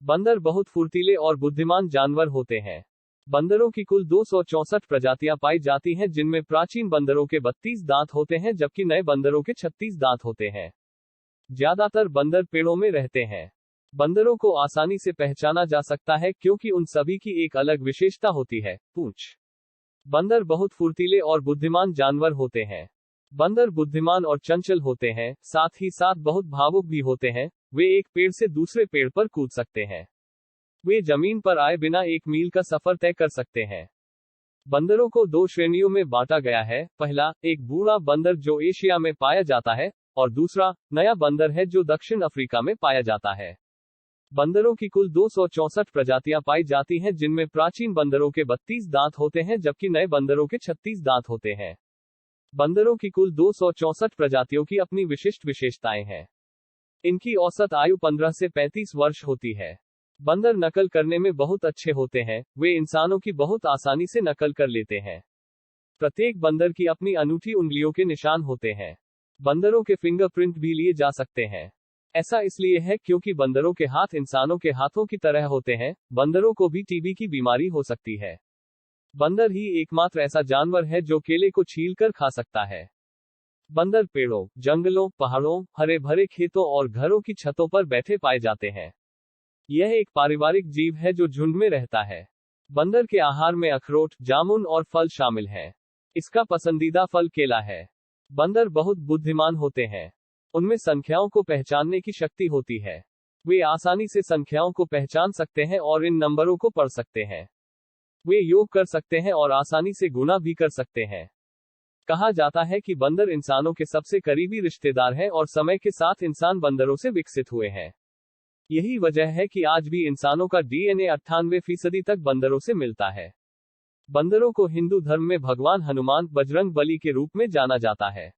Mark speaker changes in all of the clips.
Speaker 1: बंदर बहुत फुर्तीले और बुद्धिमान जानवर होते हैं। बंदरों की कुल 264 प्रजातियां पाई जाती हैं, जिनमें प्राचीन बंदरों के 32 दांत होते हैं जबकि नए बंदरों के 36 दांत होते हैं। ज्यादातर बंदर पेड़ों में रहते हैं। बंदरों को आसानी से पहचाना जा सकता है क्योंकि उन सभी की एक अलग विशेषता होती है, पूंछ। बंदर बहुत फुर्तीले और बुद्धिमान जानवर होते हैं। बंदर बुद्धिमान और चंचल होते हैं, साथ ही साथ बहुत भावुक भी होते हैं। वे एक पेड़ से दूसरे पेड़ पर कूद सकते हैं। वे जमीन पर आए बिना 1 मील का सफर तय कर सकते हैं। बंदरों को 2 श्रेणियों में बांटा गया है। पहला, एक बूढ़ा बंदर जो एशिया में पाया जाता है, और दूसरा, नया बंदर है जो दक्षिण अफ्रीका में पाया जाता है। बंदरों की कुल 264 प्रजातियां पाई जाती हैं, जिनमें प्राचीन बंदरों के 32 दांत होते हैं जबकि नए बंदरों के 36 दांत होते हैं। बंदरों की कुल 264 प्रजातियों की अपनी विशिष्ट विशेषताएं हैं। इनकी औसत आयु 15 से 35 वर्ष होती है। बंदर नकल करने में बहुत अच्छे होते हैं। वे इंसानों की बहुत आसानी से नकल कर लेते हैं। प्रत्येक बंदर की अपनी अनूठी उंगलियों के निशान होते हैं। बंदरों के फिंगरप्रिंट भी लिए जा सकते हैं। ऐसा इसलिए है क्योंकि बंदरों के हाथ इंसानों के हाथों की तरह होते हैं। बंदरों को भी टीबी की बीमारी हो सकती है। बंदर ही एकमात्र ऐसा जानवर है जो केले को छीलकर खा सकता है। बंदर पेड़ों, जंगलों, पहाड़ों, हरे भरे खेतों और घरों की छतों पर बैठे पाए जाते हैं। यह एक पारिवारिक जीव है जो झुंड में रहता है। बंदर के आहार में अखरोट, जामुन और फल शामिल हैं। इसका पसंदीदा फल केला है। बंदर बहुत बुद्धिमान होते हैं। उनमें संख्याओं को पहचानने की शक्ति होती है। वे आसानी से संख्याओं को पहचान सकते हैं और इन नंबरों को पढ़ सकते हैं। वे योग कर सकते हैं और आसानी से गुणा भी कर सकते हैं। कहा जाता है कि बंदर इंसानों के सबसे करीबी रिश्तेदार हैं और समय के साथ इंसान बंदरों से विकसित हुए हैं। यही वजह है कि आज भी इंसानों का डीएनए 98% तक बंदरों से मिलता है। बंदरों को हिंदू धर्म में भगवान हनुमान, बजरंग बली के रूप में जाना जाता है।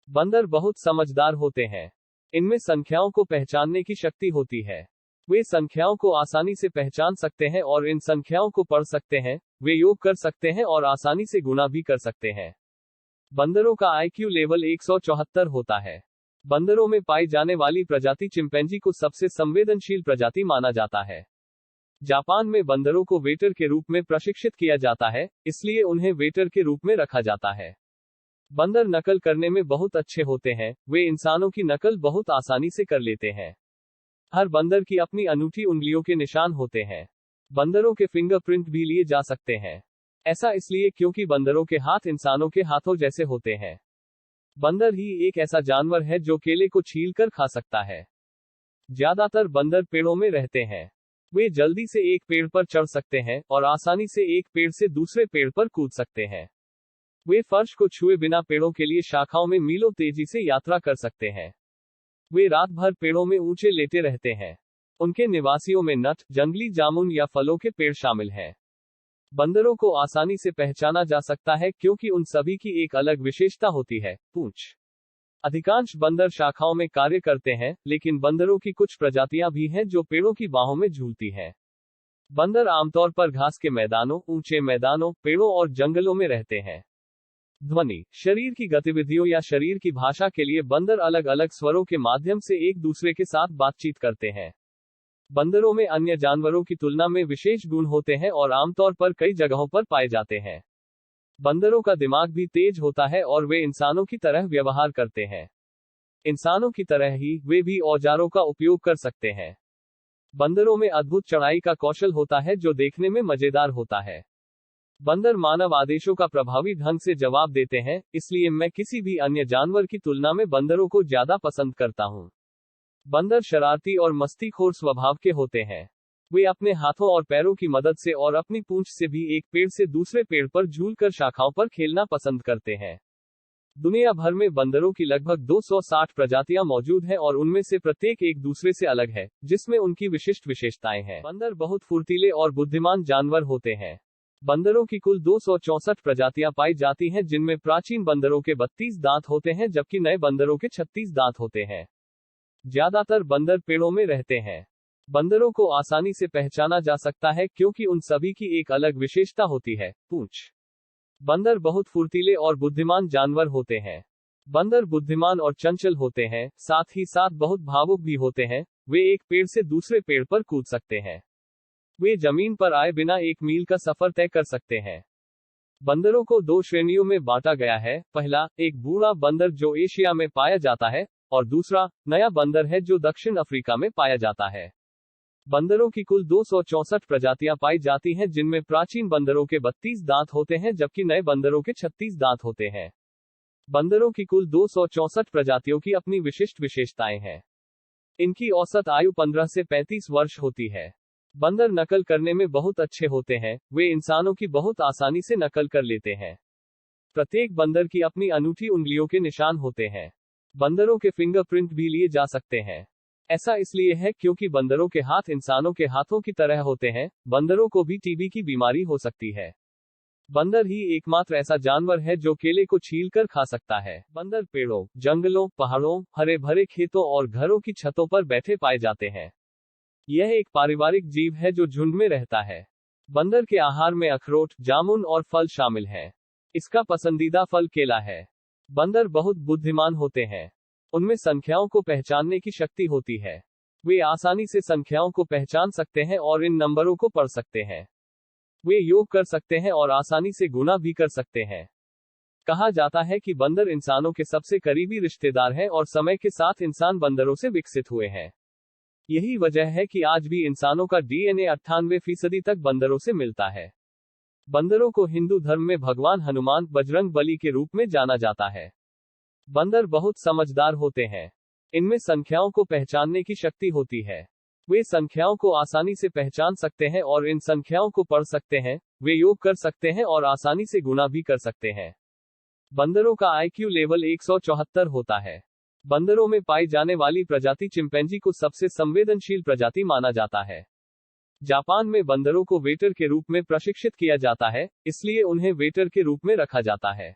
Speaker 1: बंदर बहुत समझदार होते हैं। इनमें संख्याओं को पहचानने की शक्ति होती है। वे संख्याओं को आसानी से पहचान सकते हैं और इन संख्याओं को पढ़ सकते हैं। वे योग कर सकते हैं और आसानी से गुणा भी कर सकते हैं। बंदरों का आईक्यू लेवल 174 होता है। बंदरों में पाई जाने वाली प्रजाति चिंपैंजी को सबसे संवेदनशील प्रजाति माना जाता है। जापान में बंदरों को वेटर के रूप में प्रशिक्षित किया जाता है, इसलिए उन्हें वेटर के रूप में रखा जाता है। बंदर नकल करने में बहुत अच्छे होते हैं। वे इंसानों की नकल बहुत आसानी से कर लेते हैं। हर बंदर की अपनी अनूठी उंगलियों के निशान होते हैं। बंदरों के फिंगरप्रिंट भी लिए जा सकते हैं। ऐसा इसलिए क्योंकि बंदरों के हाथ इंसानों के हाथों जैसे होते हैं। बंदर ही एक ऐसा जानवर है जो केले को छीलकर खा सकता है। ज्यादातर बंदर पेड़ों में रहते हैं। वे जल्दी से एक पेड़ पर चढ़ सकते हैं और आसानी से एक पेड़ से दूसरे पेड़ पर कूद सकते हैं। वे फर्श को छुए बिना पेड़ों के लिए शाखाओं में मीलों तेजी से यात्रा कर सकते हैं। वे रात भर पेड़ों में ऊंचे लेटे रहते हैं। उनके निवासियों में नट, जंगली जामुन या फलों के पेड़ शामिल हैं। बंदरों को आसानी से पहचाना जा सकता है क्योंकि उन सभी की एक अलग विशेषता होती है, पूंछ। अधिकांश बंदर शाखाओं में कार्य करते हैं, लेकिन बंदरों की कुछ प्रजातियां भी हैं जो पेड़ों की बाहों में झूलती हैं। बंदर आमतौर पर घास के मैदानों, ऊंचे मैदानों, पेड़ों और जंगलों में रहते हैं। ध्वनि, शरीर की गतिविधियों या शरीर की भाषा के लिए बंदर अलग अलग स्वरों के माध्यम से एक दूसरे के साथ बातचीत करते हैं। बंदरों में अन्य जानवरों की तुलना में विशेष गुण होते हैं और आमतौर पर कई जगहों पर पाए जाते हैं। बंदरों का दिमाग भी तेज होता है और वे इंसानों की तरह व्यवहार करते हैं। इंसानों की तरह ही वे भी औजारों का उपयोग कर सकते हैं। बंदरों में अद्भुत चढ़ाई का कौशल होता है जो देखने में मजेदार होता है। बंदर मानव आदेशों का प्रभावी ढंग से जवाब देते हैं, इसलिए मैं किसी भी अन्य जानवर की तुलना में बंदरों को ज्यादा पसंद करता हूं। बंदर शरारती और मस्तीखोर स्वभाव के होते हैं। वे अपने हाथों और पैरों की मदद से और अपनी पूंछ से भी एक पेड़ से दूसरे पेड़ पर झूलकर शाखाओं पर खेलना पसंद करते हैं। दुनिया भर में बंदरों की लगभग 260 प्रजातियां मौजूद हैं और उनमें से प्रत्येक एक दूसरे से अलग है, जिसमें उनकी विशिष्ट विशेषताएं हैं। बंदर बहुत फुर्तीले और बुद्धिमान जानवर होते हैं। बंदरों की कुल 264 प्रजातियां पाई जाती हैं, जिनमें प्राचीन बंदरों के 32 दांत होते हैं जबकि नए बंदरों के 36 दांत होते हैं। ज्यादातर बंदर पेड़ों में रहते हैं। बंदरों को आसानी से पहचाना जा सकता है क्योंकि उन सभी की एक अलग विशेषता होती है, पूंछ। बंदर बहुत फुर्तीले और बुद्धिमान जानवर होते हैं। बंदर बुद्धिमान और चंचल होते हैं, साथ ही साथ बहुत भावुक भी होते हैं। वे एक पेड़ से दूसरे पेड़ पर कूद सकते हैं। वे जमीन पर आए बिना 1 मील का सफर तय कर सकते हैं। बंदरों को 2 श्रेणियों में बांटा गया है। पहला, एक बूढ़ा बंदर जो एशिया में पाया जाता है, और दूसरा, नया बंदर है जो दक्षिण अफ्रीका में पाया जाता है। बंदरों की कुल 264 प्रजातियां पाई जाती हैं, जिनमें प्राचीन बंदरों के 32 दांत होते हैं जबकि नए बंदरों के 36 दांत होते हैं। बंदरों की कुल 264 प्रजातियों की अपनी विशिष्ट विशेषताएं हैं। इनकी औसत आयु 15 से 35 वर्ष होती है। बंदर नकल करने में बहुत अच्छे होते हैं। वे इंसानों की बहुत आसानी से नकल कर लेते हैं। प्रत्येक बंदर की अपनी अनूठी उंगलियों के निशान होते हैं। बंदरों के फिंगरप्रिंट भी लिए जा सकते हैं। ऐसा इसलिए है क्योंकि बंदरों के हाथ इंसानों के हाथों की तरह होते हैं। बंदरों को भी टीबी की बीमारी हो सकती है। बंदर ही एकमात्र ऐसा जानवर है जो केले को छीलकर खा सकता है। बंदर पेड़ों, जंगलों, पहाड़ों, हरे भरे खेतों और घरों की छतों पर बैठे पाए जाते हैं। यह एक पारिवारिक जीव है जो झुंड में रहता है। बंदर के आहार में अखरोट, जामुन और फल शामिल हैं। इसका पसंदीदा फल केला है। बंदर बहुत बुद्धिमान होते हैं। उनमें संख्याओं को पहचानने की शक्ति होती है। वे आसानी से संख्याओं को पहचान सकते हैं और इन नंबरों को पढ़ सकते हैं। वे योग कर सकते हैं और आसानी से गुणा भी कर सकते हैं। कहा जाता है कि बंदर इंसानों के सबसे करीबी रिश्तेदार हैं और समय के साथ इंसान बंदरों से विकसित हुए हैं। यही वजह है कि आज भी इंसानों का डीएनए 98% तक बंदरों से मिलता है। बंदरों को हिंदू धर्म में भगवान हनुमान, बजरंग बली के रूप में जाना जाता है। बंदर बहुत समझदार होते हैं। इनमें संख्याओं को पहचानने की शक्ति होती है। वे संख्याओं को आसानी से पहचान सकते हैं और इन संख्याओं को पढ़ सकते हैं। वे योग कर सकते हैं और आसानी से गुणा भी कर सकते हैं। बंदरों का आईक्यू लेवल 174 होता है। बंदरों में पाई जाने वाली प्रजाति चिंपैंजी को सबसे संवेदनशील प्रजाति माना जाता है। जापान में बंदरों को वेटर के रूप में प्रशिक्षित किया जाता है, इसलिए उन्हें वेटर के रूप में रखा जाता है।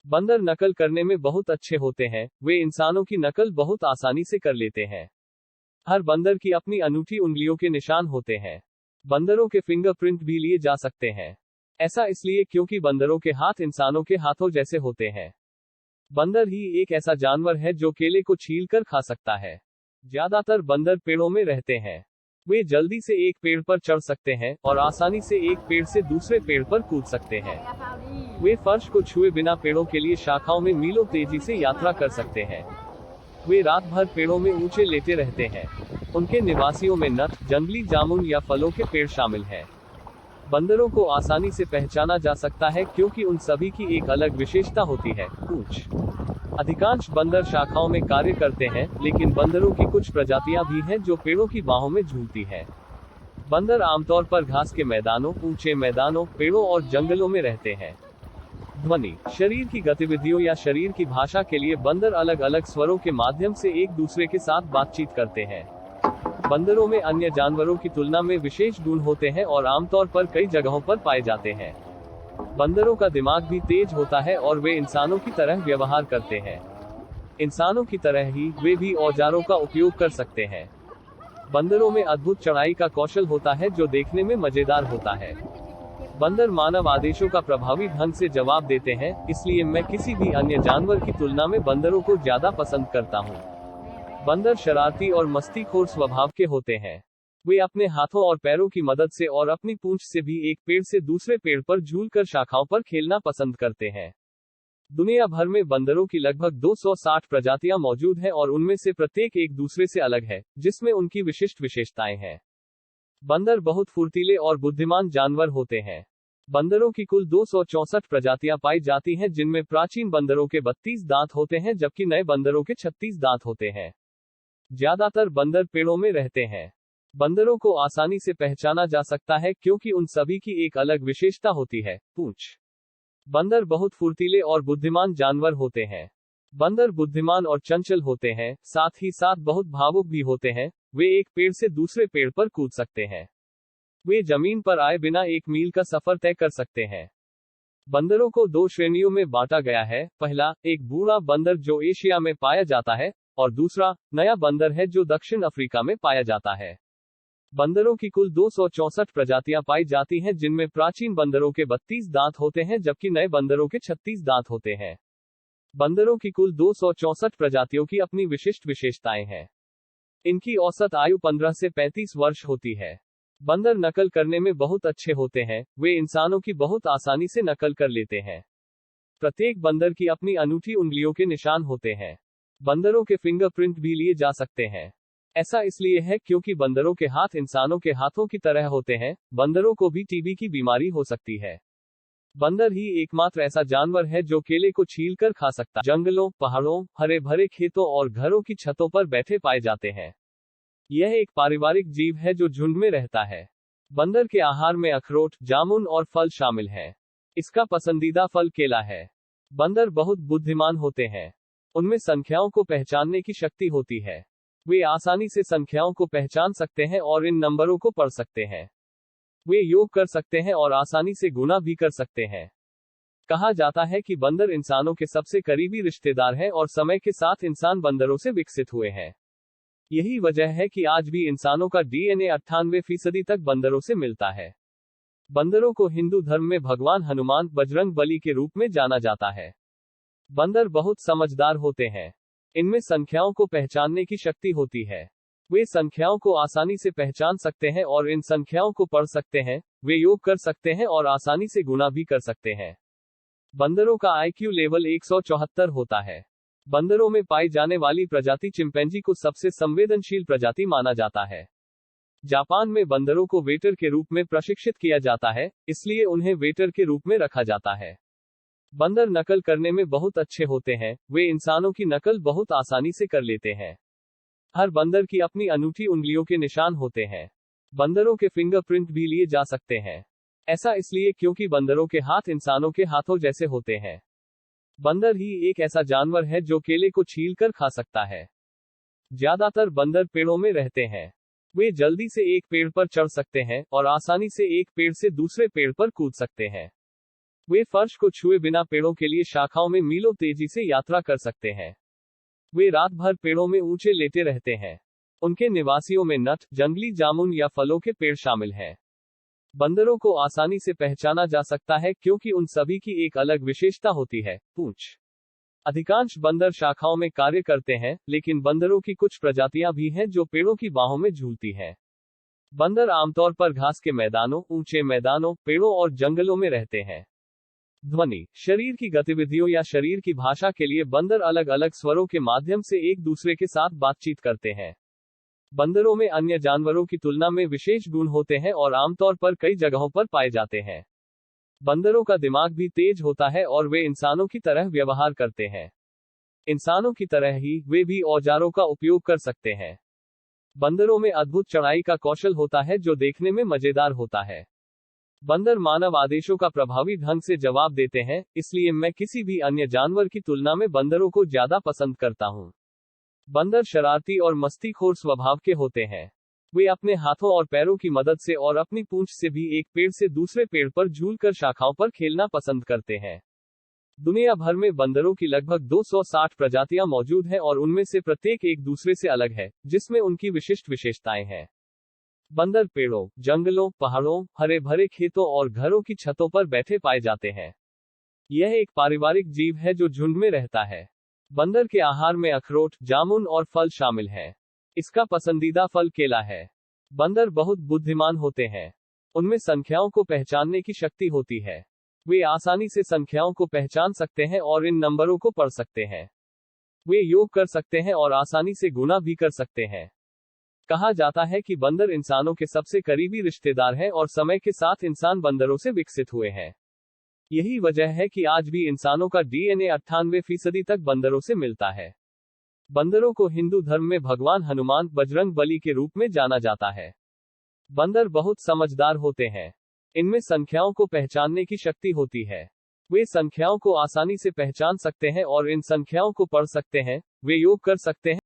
Speaker 1: बंदर नकल करने में बहुत अच्छे होते हैं। वे इंसानों की नकल बहुत आसानी से कर लेते हैं। हर बंदर की अपनी अनूठी उंगलियों के निशान होते हैं। बंदरों के फिंगरप्रिंट भी लिए जा सकते हैं। ऐसा इसलिए क्योंकि बंदरों के हाथ इंसानों के हाथों जैसे होते हैं। बंदर ही एक ऐसा जानवर है जो केले को छीलकर खा सकता है। ज्यादातर बंदर पेड़ों में रहते हैं। वे जल्दी से एक पेड़ पर चढ़ सकते हैं और आसानी से एक पेड़ से दूसरे पेड़ पर कूद सकते हैं। वे फर्श को छुए बिना पेड़ों के लिए शाखाओं में मीलों तेजी से यात्रा कर सकते हैं। वे रात भर पेड़ों में ऊंचे लेटे रहते हैं। उनके निवासियों में नट, जंगली जामुन या फलों के पेड़ शामिल हैं। बंदरों को आसानी से पहचाना जा सकता है क्योंकि उन सभी की एक अलग विशेषता होती है, पूंछ। अधिकांश बंदर शाखाओं में कार्य करते हैं, लेकिन बंदरों की कुछ प्रजातियां भी हैं जो पेड़ों की बाहों में झूलती हैं। बंदर आमतौर पर घास के मैदानों, ऊंचे मैदानों, पेड़ों और जंगलों में रहते हैं। ध्वनि, शरीर की गतिविधियों या शरीर की भाषा के लिए बंदर अलग अलग स्वरों के माध्यम से एक दूसरे के साथ बातचीत करते हैं। बंदरों में अन्य जानवरों की तुलना में विशेष गुण होते हैं और आमतौर पर कई जगहों पर पाए जाते हैं। बंदरों का दिमाग भी तेज होता है और वे इंसानों की तरह व्यवहार करते हैं। इंसानों की तरह ही वे भी औजारों का उपयोग कर सकते हैं। बंदरों में अद्भुत चढ़ाई का कौशल होता है जो देखने में मजेदार होता है। बंदर मानव आदेशों का प्रभावी ढंग से जवाब देते हैं, इसलिए मैं किसी भी अन्य जानवर की तुलना में बंदरों को ज्यादा पसंद करता हूँ। बंदर शरारती और मस्तीखोर स्वभाव के होते हैं। वे अपने हाथों और पैरों की मदद से और अपनी पूंछ से भी एक पेड़ से दूसरे पेड़ पर झूलकर शाखाओं पर खेलना पसंद करते हैं। दुनिया भर में बंदरों की लगभग 260 प्रजातियां मौजूद हैं और उनमें से प्रत्येक एक दूसरे से अलग है, जिसमें उनकी विशिष्ट विशेषताएं हैं। बंदर बहुत फुर्तीले और बुद्धिमान जानवर होते हैं। बंदरों की कुल 264 प्रजातियां पाई जाती हैं, जिनमें प्राचीन बंदरों के 32 दांत होते हैं जबकि नए बंदरों के 36 दांत होते हैं। ज्यादातर बंदर पेड़ों में रहते हैं। बंदरों को आसानी से पहचाना जा सकता है क्योंकि उन सभी की एक अलग विशेषता होती है, पूंछ। बंदर बहुत फुर्तीले और बुद्धिमान जानवर होते हैं। बंदर बुद्धिमान और चंचल होते हैं, साथ ही साथ बहुत भावुक भी होते हैं। वे एक पेड़ से दूसरे पेड़ पर कूद सकते हैं। वे जमीन पर आए बिना 1 मील का सफर तय कर सकते हैं। बंदरों को 2 श्रेणियों में बांटा गया है। पहला, एक बूढ़ा बंदर जो एशिया में पाया जाता है, और दूसरा, नया बंदर है जो दक्षिण अफ्रीका में पाया जाता है। बंदरों की कुल 264 प्रजातियां पाई जाती हैं, जिनमें प्राचीन बंदरों के 32 दांत होते हैं जबकि नए बंदरों के 36 दांत होते हैं। बंदरों की कुल 264 प्रजातियों की अपनी विशिष्ट विशेषताएं हैं। इनकी औसत आयु 15 से 35 वर्ष होती है। बंदर नकल करने में बहुत अच्छे होते हैं, वे इंसानों की बहुत आसानी से नकल कर लेते हैं। प्रत्येक बंदर की अपनी अनूठी उंगलियों के निशान होते हैं। बंदरों के फिंगरप्रिंट भी लिए जा सकते हैं। ऐसा इसलिए है क्योंकि बंदरों के हाथ इंसानों के हाथों की तरह होते हैं। बंदरों को भी टीबी की बीमारी हो सकती है। बंदर ही एकमात्र ऐसा जानवर है जो केले को छीलकर खा सकता है। जंगलों, पहाड़ों, हरे भरे खेतों और घरों की छतों पर बैठे पाए जाते हैं। यह एक पारिवारिक जीव है जो झुंड में रहता है। बंदर के आहार में अखरोट, जामुन और फल शामिल हैं। इसका पसंदीदा फल केला है। बंदर बहुत बुद्धिमान होते हैं। उनमें संख्याओं को पहचानने की शक्ति होती है। वे आसानी से संख्याओं को पहचान सकते हैं और इन नंबरों को पढ़ सकते हैं। वे योग कर सकते हैं और आसानी से गुणा भी कर सकते हैं। कहा जाता है कि बंदर इंसानों के सबसे करीबी रिश्तेदार हैं और समय के साथ इंसान बंदरों से विकसित हुए हैं। यही वजह है कि आज भी इंसानों का डीएनए 98% तक बंदरों से मिलता है। बंदरों को हिंदू धर्म में भगवान हनुमान, बजरंग बली के रूप में जाना जाता है। बंदर बहुत समझदार होते हैं। इनमें संख्याओं को पहचानने की शक्ति होती है। वे संख्याओं को आसानी से पहचान सकते हैं और इन संख्याओं को पढ़ सकते हैं। वे योग कर सकते हैं और आसानी से गुणा भी कर सकते हैं। बंदरों का आईक्यू लेवल 174 होता है। बंदरों में पाई जाने वाली प्रजाति चिंपैंजी को सबसे संवेदनशील प्रजाति माना जाता है। जापान में बंदरों को वेटर के रूप में प्रशिक्षित किया जाता है, इसलिए उन्हें वेटर के रूप में रखा जाता है। बंदर नकल करने में बहुत अच्छे होते हैं। वे इंसानों की नकल बहुत आसानी से कर लेते हैं। हर बंदर की अपनी अनूठी उंगलियों के निशान होते हैं। बंदरों के फिंगरप्रिंट भी लिए जा सकते हैं। ऐसा इसलिए क्योंकि बंदरों के हाथ इंसानों के हाथों जैसे होते हैं। बंदर ही एक ऐसा जानवर है जो केले को छीलकर खा सकता है। ज्यादातर बंदर पेड़ों में रहते हैं। वे जल्दी से एक पेड़ पर चढ़ सकते हैं और आसानी से एक पेड़ से दूसरे पेड़ पर कूद सकते हैं। वे फर्श को छुए बिना पेड़ों के लिए शाखाओं में मीलों तेजी से यात्रा कर सकते हैं। वे रात भर पेड़ों में ऊंचे लेटे रहते हैं। उनके निवासियों में नट, जंगली जामुन या फलों के पेड़ शामिल हैं। बंदरों को आसानी से पहचाना जा सकता है क्योंकि उन सभी की एक अलग विशेषता होती है, पूंछ। अधिकांश बंदर शाखाओं में कार्य करते हैं, लेकिन बंदरों की कुछ प्रजातियां भी हैं जो पेड़ों की बाहों में झूलती हैं। बंदर आमतौर पर घास के मैदानों, ऊंचे मैदानों, पेड़ों और जंगलों में रहते हैं। ध्वनि, शरीर की गतिविधियों या शरीर की भाषा के लिए बंदर अलग अलग स्वरों के माध्यम से एक दूसरे के साथ बातचीत करते हैं। बंदरों में अन्य जानवरों की तुलना में विशेष गुण होते हैं और आमतौर पर कई जगहों पर पाए जाते हैं। बंदरों का दिमाग भी तेज होता है और वे इंसानों की तरह व्यवहार करते हैं। इंसानों की तरह ही वे भी औजारों का उपयोग कर सकते हैं। बंदरों में अद्भुत चढ़ाई का कौशल होता है जो देखने में मजेदार होता है। बंदर मानव आदेशों का प्रभावी ढंग से जवाब देते हैं, इसलिए मैं किसी भी अन्य जानवर की तुलना में बंदरों को ज्यादा पसंद करता हूं। बंदर शरारती और मस्तीखोर स्वभाव के होते हैं। वे अपने हाथों और पैरों की मदद से और अपनी पूंछ से भी एक पेड़ से दूसरे पेड़ पर झूलकर शाखाओं पर खेलना पसंद करते हैं। दुनिया भर में बंदरों की लगभग 260 प्रजातियां मौजूद हैं और उनमें से प्रत्येक एक दूसरे से अलग है, जिसमें उनकी विशिष्ट विशेषताएं हैं। बंदर पेड़ों, जंगलों, पहाड़ों, हरे भरे खेतों और घरों की छतों पर बैठे पाए जाते हैं। यह एक पारिवारिक जीव है जो झुंड में रहता है। बंदर के आहार में अखरोट, जामुन और फल शामिल हैं। इसका पसंदीदा फल केला है। बंदर बहुत बुद्धिमान होते हैं। उनमें संख्याओं को पहचानने की शक्ति होती है। वे आसानी से संख्याओं को पहचान सकते हैं और इन नंबरों को पढ़ सकते हैं। वे योग कर सकते हैं और आसानी से गुणा भी कर सकते हैं। कहा जाता है कि बंदर इंसानों के सबसे करीबी रिश्तेदार हैं और समय के साथ इंसान बंदरों से विकसित हुए हैं। यही वजह है कि आज भी इंसानों का डीएनए 98% तक बंदरों से मिलता है। बंदरों को हिंदू धर्म में भगवान हनुमान, बजरंग बली के रूप में जाना जाता है। बंदर बहुत समझदार होते हैं। इनमें संख्याओं को पहचानने की शक्ति होती है। वे संख्याओं को आसानी से पहचान सकते हैं और इन संख्याओं को पढ़ सकते हैं। वे योग कर सकते हैं